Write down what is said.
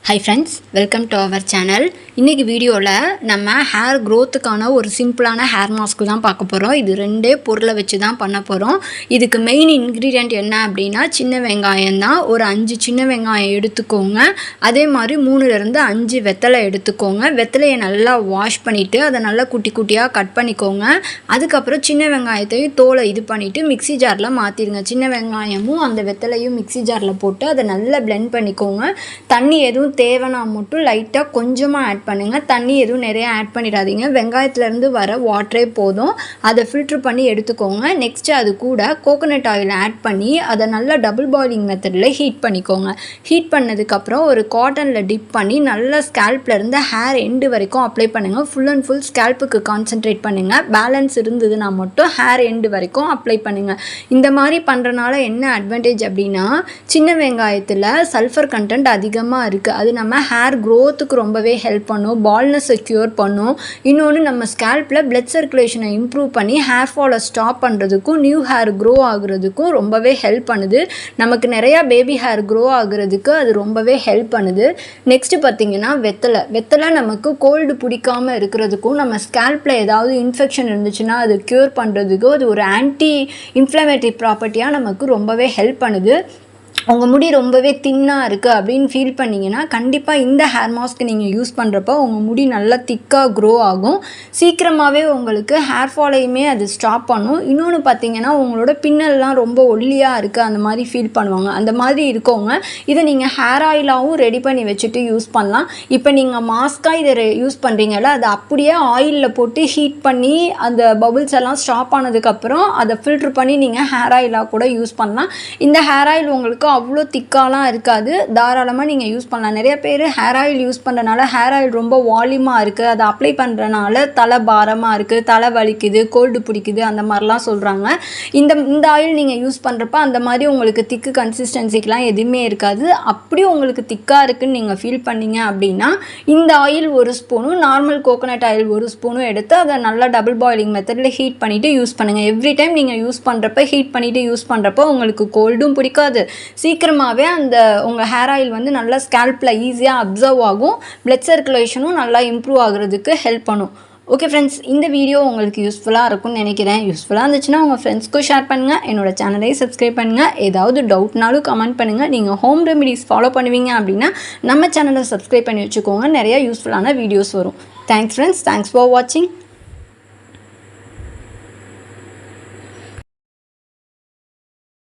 Hi friends, welcome to our channel. இன்னைக்கு வீடியோல நம்ம ஹேர் growthக்கான ஒரு சிம்பிளான ஹேர் மாஸ்க் தான் பார்க்க போறோம். இது ரெண்டே பொருளை வச்சு தான் பண்ண போறோம். இதுக்கு மெயின் இன்கிரிடியன்ட் என்ன அப்படினா சின்ன வெங்காயம் தான். ஒரு 5 சின்ன வெங்காயம் எடுத்துக்கோங்க. அதே மாதிரி 3 ல இருந்து 5 வெத்தலை எடுத்துக்கோங்க. வெத்தலையை நல்லா வாஷ் பண்ணிட்டு அதை நல்லா குட்டி குட்டியா கட் பண்ணிக்கோங்க. அதுக்கு அப்புறம் சின்ன வெங்காயத்தையும் தோலை இது பண்ணிட்டு மிக்ஸி ஜார்ல மாத்திடுங்க. சின்ன வெங்காயமும் அந்த வெத்தலையும் மிக்ஸி ஜார்ல போட்டு அதை நல்லா blend பண்ணிக்கோங்க. தண்ணி எதுவும் தேவைனா மட்டும் லைட்டா கொஞ்சமா ஆட் பண்ணுங்க. தண்ணி எதுவும் நிறைய ஆட் பண்ணிடாதீங்க. வெங்காயத்துல இருந்து வர வாட்டரே போதும். அதை ஃபில்டர் பண்ணி எடுத்துக்கோங்க. நெக்ஸ்ட் அது கூட கோகனட் ஆயில் ஆட் பண்ணி அதை நல்லா டபுள் பாயிலிங் மெத்தட்ல ஹீட் பண்ணிக்கோங்க. ஹீட் பண்ணதுக்கு அப்புறம் ஒரு காட்டன்ல டிப் பண்ணி நல்லா ஸ்கேல்ப்ல இருந்து ஹேர் எண்ட் வரைக்கும் அப்ளை பண்ணுங்க. ஃபுல் அண்ட் ஃபுல் ஸ்கேல்ப்புக்கு கான்சென்ட்ரேட் பண்ணுங்க. பேலன்ஸ் இருந்ததுன்னா மட்டும் ஹேர் எண்ட் வரைக்கும் அப்ளை பண்ணுங்க. இந்த மாதிரி பண்றனால என்ன அட்வான்டேஜ் அப்படின்னா சின்ன வெங்காயத்துல சல்ஃபர் கண்டென்ட் அதிகமா இருக்கு. அது நம்ம ஹேர் growthக்கு ரொம்பவே ஹெல்ப் பண்ணும். பால்னஸை கியூர் பண்ணும். இன்னொன்று நம்ம ஸ்கேல்ப்ல பிளட் சர்க்குலேஷனை இம்ப்ரூவ் பண்ணி ஹேர் ஃபாலை ஸ்டாப் பண்ணுறதுக்கும் நியூ ஹேர் க்ரோ ஆகுறதுக்கும் ரொம்பவே ஹெல்ப் பண்ணுது. நமக்கு நிறையா பேபி ஹேர் க்ரோ ஆகுறதுக்கு அது ரொம்பவே ஹெல்ப் பண்ணுது. நெக்ஸ்ட் பார்த்தீங்கன்னா வெத்தலை நமக்கு கோல்டு பிடிக்காம இருக்கிறதுக்கும் நம்ம ஸ்கேல்ப்ல ஏதாவது இன்ஃபெக்ஷன் இருந்துச்சுன்னா அது கியூர் பண்ணுறதுக்கும் அது ஒரு ஆன்டி இன்ஃப்ளமேட்டரி ப்ராப்பர்ட்டியாக நமக்கு ரொம்பவே ஹெல்ப் பண்ணுது. உங்கள் முடி ரொம்பவே தின்னாக இருக்குது அப்படின்னு ஃபீல் பண்ணிங்கன்னா கண்டிப்பாக இந்த ஹேர் மாஸ்க் நீங்கள் யூஸ் பண்ணுறப்போ உங்கள் முடி நல்லா திக்காக க்ரோ ஆகும். சீக்கிரமாகவே உங்களுக்கு ஹேர் ஃபாலையுமே அது ஸ்டாப் பண்ணும். இன்னொன்று பார்த்தீங்கன்னா உங்களோட பின்னல்லாம் ரொம்ப ஒல்லியாக இருக்குது அந்த மாதிரி ஃபீல் பண்ணுவாங்க. அந்த மாதிரி இருக்கவங்க இதை நீங்கள் ஹேர் ஆயிலாகவும் ரெடி பண்ணி வச்சுட்டு யூஸ் பண்ணலாம். இப்போ நீங்கள் மாஸ்க்காக இதை யூஸ் பண்ணுறீங்கல்ல அதை அப்படியே ஆயிலில் போட்டு ஹீட் பண்ணி அந்த பபுள்ஸ் எல்லாம் ஸ்டாப் ஆனதுக்கப்புறம் அதை ஃபில்ட்ரு பண்ணி நீங்கள் ஹேர் ஆயிலாக கூட யூஸ் பண்ணலாம். இந்த ஹேர் ஆயில் உங்களுக்கு அவ்வளோ திக்காலாம் இருக்காது. தாராளமாக நீங்கள் யூஸ் பண்ணலாம். நிறைய பேர் ஹேர் ஆயில் யூஸ் பண்ணுறனால ஹேர் ஆயில் ரொம்ப வால்யூமாக இருக்குது, அதை அப்ளை பண்ணுறனால தலை பாரமாக இருக்குது, தலை வலிக்குது, கோல்டு பிடிக்குது அந்த மாதிரிலாம் சொல்கிறாங்க. இந்த ஆயில் நீங்கள் யூஸ் பண்ணுறப்ப அந்த மாதிரி உங்களுக்கு திக்கு கன்சிஸ்டன்சிக்கெலாம் எதுவுமே இருக்காது. அப்படி உங்களுக்கு திக்காக இருக்குதுன்னு நீங்கள் ஃபீல் பண்ணீங்க அப்படின்னா இந்த ஆயில் 1 ஸ்பூனும் நார்மல் கோகோனட் ஆயில் 1 ஸ்பூனும் எடுத்து அதை நல்லா டபுள் பாயிலிங் மெத்தடில் ஹீட் பண்ணிவிட்டு யூஸ் பண்ணுங்கள். எவ்ரி டைம் நீங்கள் யூஸ் பண்ணுறப்ப ஹீட் பண்ணிவிட்டு யூஸ் பண்ணுறப்போ உங்களுக்கு கோல்டும் பிடிக்காது. சீக்கிரமாகவே அந்த உங்கள் ஹேர் ஆயில் வந்து நல்லா ஸ்கேல்ப்பில் ஈஸியாக அப்சர்வ் ஆகும். பிளட் சர்க்குலேஷனும் நல்லா இம்ப்ரூவ் ஆகுறதுக்கு ஹெல்ப் பண்ணும். ஓகே ஃப்ரெண்ட்ஸ், இந்த வீடியோ உங்களுக்கு யூஸ்ஃபுல்லாக இருக்கும்னு நினைக்கிறேன். யூஸ்ஃபுல்லாக இருந்துச்சுன்னா உங்கள் ஃப்ரெண்ட்ஸ்க்கும் ஷேர் பண்ணுங்கள். என்னோட சேனலையும் சப்ஸ்கிரைப் பண்ணுங்கள். ஏதாவது டவுட்னாலும் கமெண்ட் பண்ணுங்கள். நீங்கள் ஹோம் ரெமிடிஸ் ஃபாலோ பண்ணுவீங்க அப்படின்னா நம்ம சேனலை சப்ஸ்கிரைப் பண்ணி வச்சுக்கோங்க. நிறையா யூஸ்ஃபுல்லான வீடியோஸ் வரும். தேங்க்ஸ் ஃப்ரெண்ட்ஸ், தேங்க்ஸ் ஃபார் வாட்சிங்.